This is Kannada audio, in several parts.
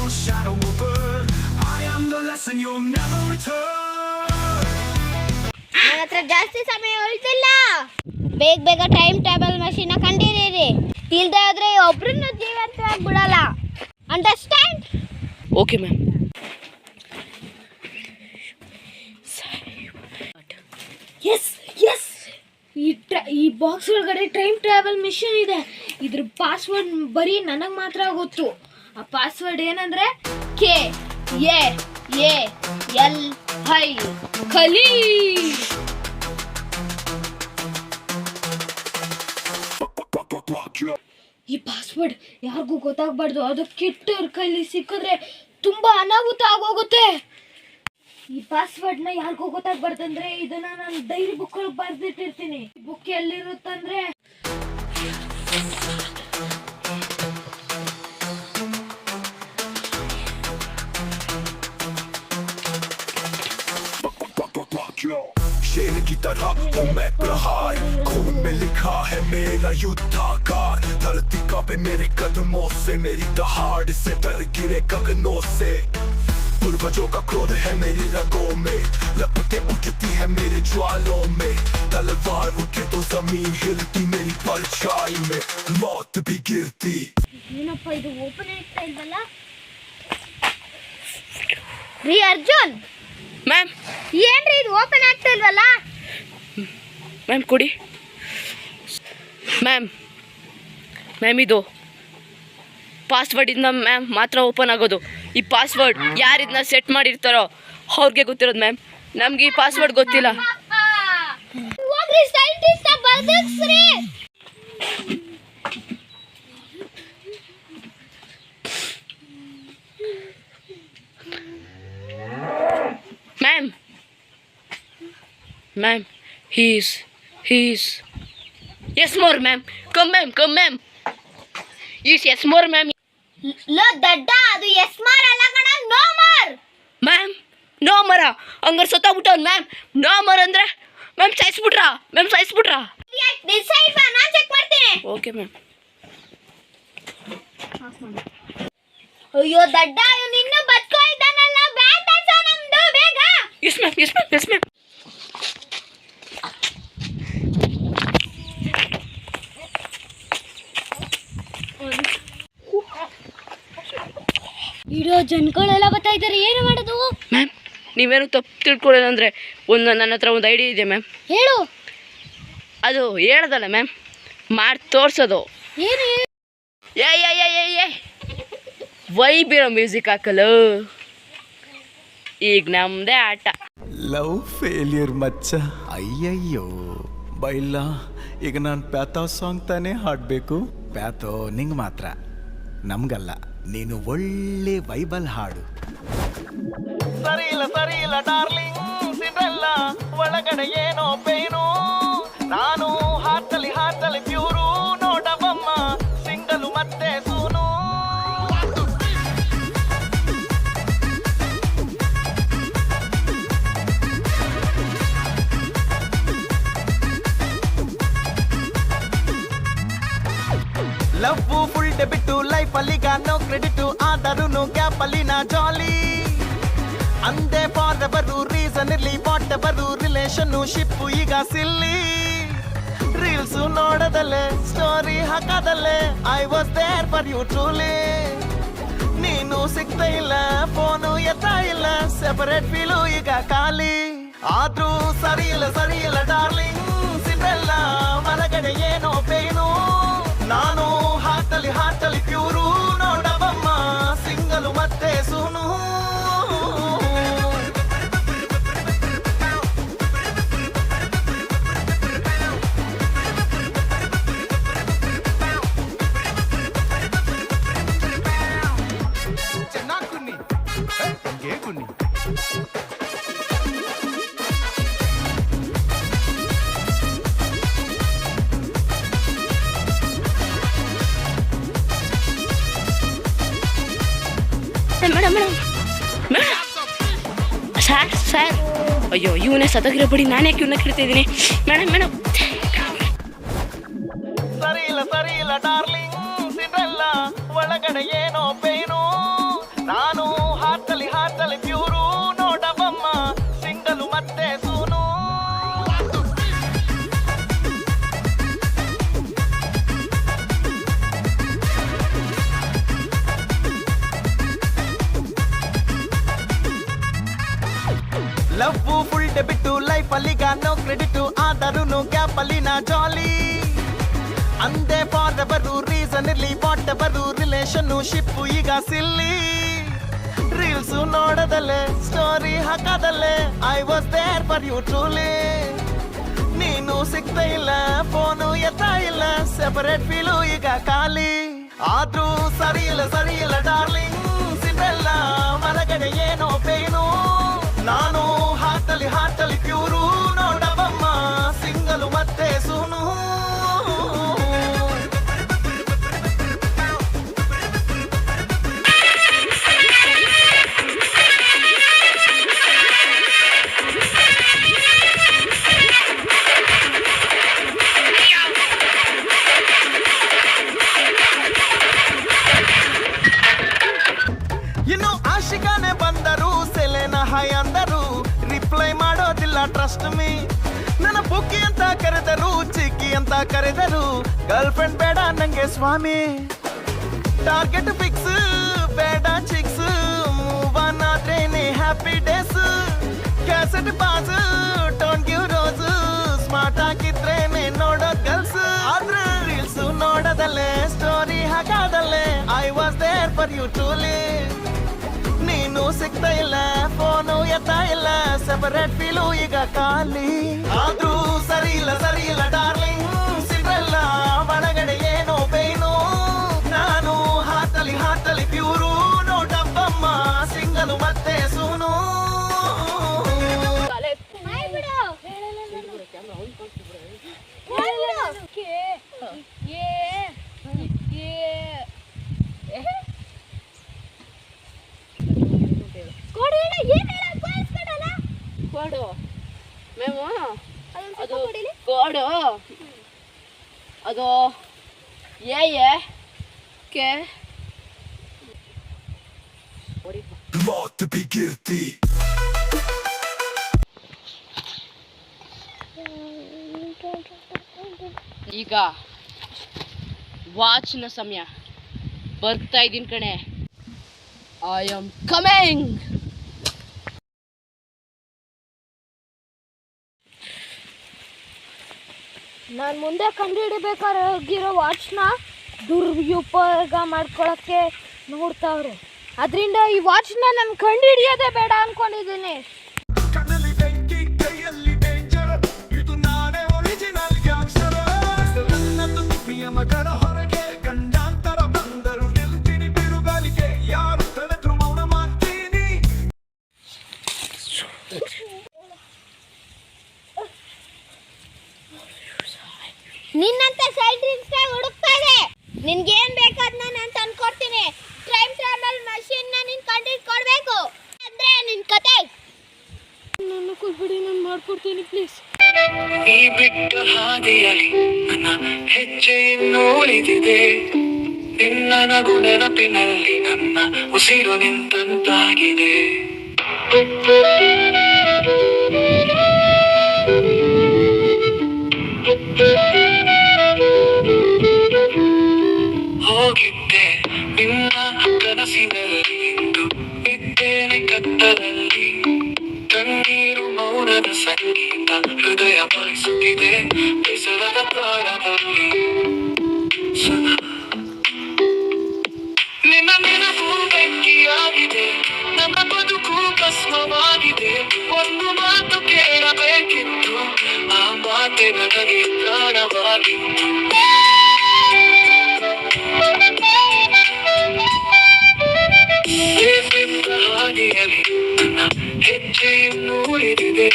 your shadow will burn. I am the lesson you'll never return. ನನ್ನ ಹತ್ರ ಜಾಸ್ತಿ ಸಮಯ ಉಳಿದಿಲ್ಲ. ಬೇಗ ಬೇಗ ಟೈಮ್ ಟೇಬಲ್ ಮಷೀನ್ ಕಂಡಿರೀರಿ. ಇಲ್ದೇ ಆದ್ರೆ ಒಬ್ರನ್ನ ಜೀವಂತವಾಗಿ ಬಿಡಲ್ಲ. Understand? Okay ma'am. Yes yes ಈ ಬಾಕ್ಸ್ ಒಳಗಡೆ ಟೈಮ್ ಟ್ರಾವೆಲ್ ಮಿಷನ್ ಇದೆ. ಇದ್ರ ಪಾಸ್ವರ್ಡ್ ಬರೀ ನನಗೆ ಮಾತ್ರ ಗೊತ್ತು. ಆ ಪಾಸ್ವರ್ಡ್ ಏನಂದ್ರೆ KAALI ಕಲಿ. ಈ ಪಾಸ್ವರ್ಡ್ ಯಾರಿಗೂ ಗೊತ್ತಾಗಬಾರ್ದು. ಅದು ಕೆಟ್ಟವ್ರ ಕೈಲಿ ಸಿಕ್ಕಿದ್ರೆ ತುಂಬಾ ಅನಾಹುತ ಆಗೋಗುತ್ತೆ. ಈ ಪಾಸ್ವರ್ಡ್ನ ಯಾರಿಗೂ ಗೊತ್ತಾಗ್ಬಾರ್ದಂದ್ರೆ ಇದನ್ನ ನಾನು ಡೈರಿ ಬುಕ್ ಒಳಗೆ ಬರ್ದಿಟ್ಟಿರ್ತೀನಿ. ಬುಕ್ ಎಲ್ಲಿರುತ್ತಂದ್ರೆ शेर की तरह हूँ मैं प्रहार, खून में लिखा है मेरा युद्धाकार. धरती कांपे मेरे कदमों से, मेरी दहाड़ से डर गिरे गगनों से. पूर्वजों का क्रोध है मेरी रगों में, लपटें उठती है मेरे ज्वालों में. तलवार उठे तो जमीन हिलती, मेरी परछाई में मौत भी गिरती. ಏನಪ್ಪ ಇದು ಓಪನ್ ಆಗ್ತಾ ಇಲ್ವಲ್ಲ? ರೀ ಅರ್ಜುನ್ ಮ್ಯಾಮ್, ಏನ್ರಿ ಇದು ಓಪನ್ ಆಗ್ತಾ ಇಲ್ವಲ್ಲ? ಮ್ಯಾಮ್ ಕೊಡಿ ಮ್ಯಾಮ್. ಮ್ಯಾಮ್ ಇದು ಪಾಸ್ವರ್ಡ್ ಇಂದ ಮ್ಯಾಮ್ ಮಾತ್ರ ಓಪನ್ ಆಗೋದು. ಈ ಪಾಸ್ವರ್ಡ್ ಯಾರು ಇದನ್ನ ಸೆಟ್ ಮಾಡಿರ್ತಾರೋ ಅವ್ರಿಗೆ ಗೊತ್ತಿರೋದು ಮ್ಯಾಮ್. ನಮ್ಗೆ ಈ ಪಾಸ್ವರ್ಡ್ ಗೊತ್ತಿಲ್ಲ. ಹೋಗ್ರಿ ಸೈಂಟಿಸ್ಟ್ ಬದುಕ್ಸ್ರಿ. Ma'am ma'am he's yes more ma'am. come ma'am yes more ma'am. ಲೋ ದಡ್ಡ, ಅದು ಎಸ್ ಮಾರ್ ಅಲ್ಲ ಕಣ, ನೋ ಮಾರ್. ಮ್ಯಾಮ್ ನೋ ಮರ ಹಂಗಾರೆ ಸತ್ತೋಗ್ಬಿಟ್ಟವನ್ ಮ್ಯಾಮ್. ನೋ ಮರ ಅಂದ್ರೆ ಮ್ಯಾಮ್ ಸಾಯಿಸ್ಬಿಟ್ರಾ? ಡಿಸೈಡ್ ಬಾ, ನಾನು ಚೆಕ್ ಮಾಡ್ತೀನಿ. Okay ma'am. ಅಯ್ಯೋ ದಡ್ಡ, ಇವನು ಇನ್ನೂ ಬದುಕೋ ಇದ್ದಾನಲ್ಲ. ಬ್ಯಾಟ್ ಹಚ್ಚೋ ನಮ್ದು ಬೇಗ. Yes ma'am. ಇಡೋ ಜನಗಳೆಲ್ಲ ಬರ್ತಾ ಇದ್ದಾರೆ. ಏನು ಮಾಡೋದು ಮ್ಯಾಮ್? ನೀವೇನು ತಪ್ಪು ತಿಳ್ಕೊಳ್ಳೋದಂದ್ರೆ ನನ್ನ ಹತ್ರ ಒಂದು ಐಡಿಯಾ ಇದೆ ಮ್ಯಾಮ್. ಹೇಳು. ಅದು ಹೇಳೋದಲ್ಲ ಮ್ಯಾಮ್, ಮಾಡಿ ತೋರಿಸೋದು. ಏನು? ಏ ವೈಬಿರೋ ಮ್ಯೂಸಿಕ್ ಹಾಕಲು. ಈಗ ನಮ್ಮದೇ ಆಟ. ಲವ್ ಫೇಲ್ಯೂರ್ ಮಚ್ಚ. ಅಯ್ಯಯ್ಯೋ ಬೈಲ್ಲ. ಈಗ ನಾನು ಪ್ಯಾಥೋ ಸಾಂಗ್ ತಾನೇ ಹಾಡಬೇಕು. ಪ್ಯಾಥೋ ನಿಂಗೆ ಮಾತ್ರ, ನಮ್ಗಲ್ಲ. ನೀನು ಒಳ್ಳೆ ಬೈಬಲ್ ಹಾಡು. ಸರಿ ಇಲ್ಲ ಡಾರ್ಲಿಂಗ್ ಸಿಂಡ್ರೆಲ್ಲ, ಒಳಗಡೆ ಏನೋ ಪೇನು. ನಾನು ಹಾಟಲಿ ಪ್ಯೂರು, ನೋಡಬಮ್ಮ ಸಿಂಗಲು ಮತ್ತೆ soon. Love full debit, life ಅಲ್ಲಿ ನೋ ಕ್ರೆಡಿಟ್. ಆದರೂ ಗ್ಯಾಪ್ ಅಲ್ಲಿ ನಾ ಜಾಲಿ. ಅಂದೆ ಫಾರ್ ಎವರು, ರೀಸನ್ ಇರ್ಲಿ ವಾಟ್ ಎವರು. ರಿಲೇಶನ್ ಶಿಪ್ ಈಗ ಸಿಲ್ಲಿ. ರೀಲ್ಸ್ ನೋಡದಲ್ಲೇ, ಸ್ಟೋರಿ ಹಾಕದಲ್ಲೇ, I was there for you truly. ನೀನು ಸಿಗ್ತಾ ಇಲ್ಲ, ಫೋನು ಎತ್ತ ಇಲ್ಲ, ಸೆಪರೇಟ್ ಫೀಲು ಈಗ ಖಾಲಿ. ಆದ್ರೂ ಸರಿ ಇಲ್ಲ ಡಾರ್ಲಿಂಗ್ ಸಿಂಡ್ರೆಲ್ಲ, ಮನಗಡೆ ಏನೋ ಪೇನು. ನಾನು ಹಾಟಲಿ ಪ್ಯೂರು, ನೋಡಬಮ್ಮ ಸಿಂಗಲು ಮತ್ತೆ ಸೂನು. ಚೆನ್ನಾಗಿ ಕುನ್ನಿ, ಹಂಗೆ ಕುನ್ನಿ. ಸರ್ ಅಯ್ಯೋ, ಇವನೇ ಸತ್ತೋಗಿರೋ ಬಿಡಿ. ನಾನು ಯಾಕೆ ಇವನ್ನ ಕೇಳ್ತಿದ್ದೀನಿ? ಮೇಡಮ್ ಸರಿ ಇಲ್ಲ ಡಾರ್ಲಿಂಗ್ ಸಿಂಡ್ರೆಲ್ಲ, ಒಳಗಡೆ ಏನೋ pain. Love full debit life ಅಲ್ಲಿ ನೋ ಕ್ರೆಡಿಟ್ ಆದರೂ ಗ್ಯಾಪ್ ಅಲ್ಲಿ ನಾ ಜಾಲಿ ಅಂದೆ ಫಾರ್ ಎವರು ರೀಸನ್ ಇರ್ಲಿ ವಾಟ್ ಎವರು ರಿಲೇಶನ್ ಶಿಪ್ ಈಗ ಸಿಲ್ಲಿ ರೀಲ್ಸ್ ನೋಡದಲ್ಲೇ ಸ್ಟೋರಿ ಹಾಕದಲ್ಲೇ I was there for you truly ನೀನು ಸಿಗ್ತಾ ಇಲ್ಲ ಫೋನು ಎತ್ತಾ ಇಲ್ಲ ಸೆಪರೇಟ್ ಫೀಲು ಈಗ ಖಾಲಿ ಆದ್ರೂ ಸರಿ ಇಲ್ಲ ಡಾರ್ಲಿಂಗ್ ಸಿಂಬೆಲ್ಲ ಮಲಗಡೆ ಏನೋ ಪೇನು ನಾನು ಹಾಟಲಿ ಪ್ಯೂರು ನೋಡಬಮ್ಮ ಸಿಂಗಲು ಮತ್ತೆ ಸೂನು ಇನ್ನು ಆಶಿಕಾನೆ ಬಂದರು ಸೆಲೆನ ಹೈ ಅಂದರು ರಿಪ್ಲೈ ಮಾಡೋದಿಲ್ಲ ಟ್ರಸ್ಟ್ ಮೀ ನನ್ನ ಬುಕ್ಕಿ ಅಂತ ಕರೆದರು ಚಿಕ್ಕಿ ಅಂತ ಕರೆದರು ಗರ್ಲ್ ಫ್ರೆಂಡ್ ಬೇಡ ನಂಗೆ ಸ್ವಾಮಿ ಟಾರ್ಗೆಟ್ ಫಿಕ್ಸ್ ಬೇಡ ಚಿಕ್ಸ್ ಮೂವ್ ಆನ್ ಆದ್ರೇನೆ happy days cassette pass don't give rose smart ಆಗಿದ್ರೇನೆ ನೋಡೋದ್ ಗರ್ಲ್ಸ್ ಆದ್ರೆ ರೀಲ್ಸ್ ನೋಡದಲ್ಲೇ ಸ್ಟೋರಿ ಹಾಕದಲ್ಲೇ I was there for you truly ನೀನು ಸಿಗ್ತಾ ಇಲ್ಲ ಫೋನು ಎತ್ತಾ ಇಲ್ಲ ಸೆಪರೇಟ್ ಫೀಲು ಈಗ ಖಾಲಿ ಆದ್ರೂ ಸರಿ ಇಲ್ಲ ಡಾರ್ಲಿಂಗ್ ಸಿಗ್ರಲ್ಲ ಒಳಗಡೆ ಏನೋ ಪೇನು ನಾನು ಹಾಟಲಿ ಪ್ಯೂರು ನೋಡಬ್ಬಮ್ಮ ಸಿಂಗಲು ಮತ್ತೆ ಸೂನು ಕೋಡು ಮೇವು ಅದು ಕೋಡು ಅದು A K Låt bli guilty. ಈಗ ವಾಚ್ನ ಸಮಯ ಬರ್ತಾ ಇದ್ದೀನಿ ಕಣೆ ಐ ಆಮ್ ಕಮಿಂಗ್ ನಾನು ಮುಂದೆ ಕಂಡುಹಿಡಿಬೇಕಾಗಿರೋ ವಾಚ್ನ ದುರುಪಯೋಗ ಮಾಡ್ಕೊಳಕ್ಕೆ ನೋಡ್ತಾವ್ರೆ ಅದರಿಂದ ಈ ವಾಚ್ನ ನಾನು ಕಂಡುಹಿಡಿಯೋದೇ ಬೇಡ ಅನ್ಕೊಂಡಿದ್ದೀನಿ ಕಣ್ಣಲ್ಲಿ ಬೆಂಕಿ ಕೈಯಲ್ಲಿ ಡೇಂಜರ್ ಇದು ನಾನೇ ಒರಿಜಿನಲ್ ಗ್ಯಾಂಗ್ಸ್ಟರ್ ನನ್ನದು ದಿವ್ಯ ಮಗನ ಹೊರಗೆ ಗಂಡಾಂತರ ಬಂದರು ನಿಲ್ತೀನಿ ಬಿರುಗಾಲಿಗೆ ಯಾರು ತಲೆದ್ರು ಮೌನ ಮಾಡ್ತೀನಿ ನಿನ್ನಂತ ಸೈಡ್ ಡ್ರೀಮ್ಸ್ ಹುಡುಕ್ತಾ ಇದೆ ನಿನ್ಗೇನ್ ಬೇಕು ಅದನ್ನ ನಾನು ತಂದ್ಕೊಡ್ತೀನಿ ಟೈಮ್ ಟ್ರಾವೆಲ್ ಮಷೀನ್ ನ ನೀನ್ ಕಂಡುಹಿಡ್ಕೊಡ್ಬೇಕು ಅಂದ್ರೆ ನಿನ್ ಕತೆ ನನ್ನ ಕೊಡ್ಬಿಡಿ ನಾನು ಮಾಡ್ಕೊಡ್ತೀನಿ ಪ್ಲೀಸ್ ಈ ಬಿಟ್ಟ ಹಾದಿಯಲ್ಲಿ ನನ್ನ ಹೆಜ್ಜೆ ಇನ್ನೂ ಉಳಿದಿದೆ ನಿನ್ನ ನಗು ನೆನಪಿನಲ್ಲಿ ನನ್ನ ಉಸಿರು ನಿಂತಂತಾಗಿದೆ ಹೋಗಿದ್ದೆ ನಿನ್ನ ಕನಸಿನಲ್ಲಿ ಇಂದು ಇದ್ದೇನೆ ಕತ್ತಲಲ್ಲಿ ಕಣ್ಣೀರು ಮೌನದ ಸಂಗೀತ ಹೃದಯ ಬಯಸುತ್ತಿದೆ ಬೆಸರದ ತಾಳದಲ್ಲಿ ನಿನ್ನ ನೆನಪು ಬೆಂಕಿಯಾಗಿದೆ ನನ್ನ ಬದುಕು ಭಸ್ಮವಾಗಿದೆ ಒಂದು ಮಾತು ಕೇಳಬೇಕಿತ್ತು ಆ ಮಾತೆ ನನಗೆ ಪ್ರಾಣವಾಗಿತ್ತು ಹಾದಿಯಲ್ಲಿ ನನ್ನ ಹೆಜ್ಜೆ ಇನ್ನೂ ಉಳಿದಿದೆ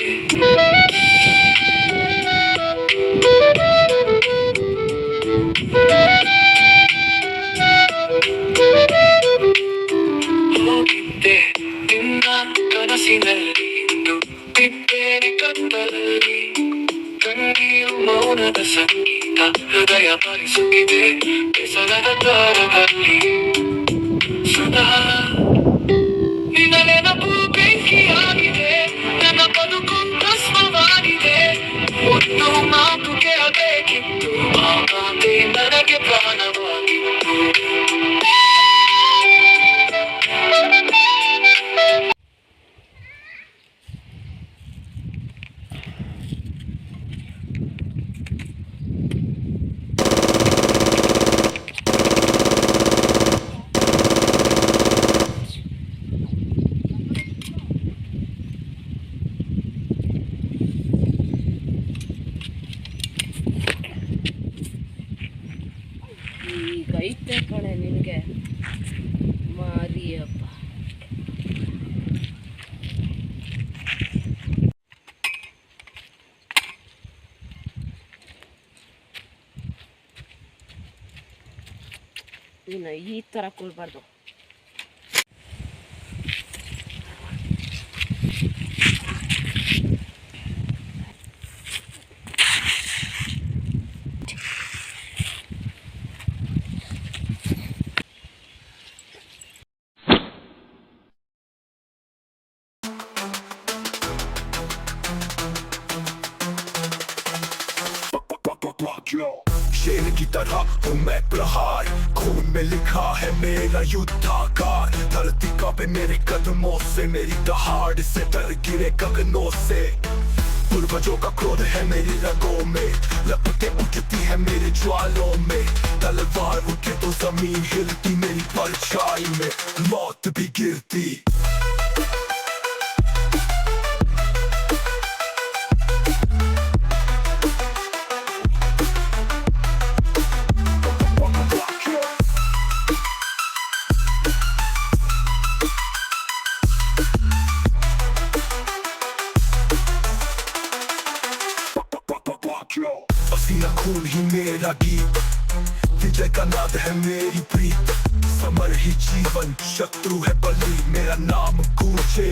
ಹೋಗಿದ್ದೆ ನಿನ್ನ ಕನಸಿನಲ್ಲಿ ಇಂದು ಬಿದ್ದೇನೆ ಕತ್ತಲಲ್ಲಿ ಕಣ್ಣೀರು ಮೌನದ ಸಂಗೀತ ಹೃದಯ ಬರಿಸುತ್ತಿದೆ ಬೆಸರದ ತಾರದಲ್ಲಿ ಸದಾ ನಿನ್ನ ನೆನಪು ಬೆಂಕಿಯಾಗಿದೆ ನನ್ನ ಬದುಕು ಭಸ್ಮವಾಗಿದೆ ಒಂದು ಮಾತು ಕೇಳಬೇಕಿತ್ತು ಆ ಮಾತೆ ನನಗೆ ಪ್ರಾಣವಾಗಿತ್ತು ಇನ್ನು ಈ ಥರ ಕೊಡಬಾರ್ದು. शेर की तरह हूँ मैं प्रहार, खून में लिखा है मेरा युद्धाकार. धरती कांपे मेरे कदमों से, मेरी दहाड़ से डर गिरे गगनों से. पूर्वजों का क्रोध है मेरी रगों में, लपटें उठती है मेरे ज्वालों में. तलवार उठे तो जमीन हिलती, मेरी परछाई में मौत भी गिरती. पसीना खून ही मेरा गीत, विजय का नाद है मेरी प्रीत. समर ही जीवन, शत्रु है बलि, मेरा नाम गूंजे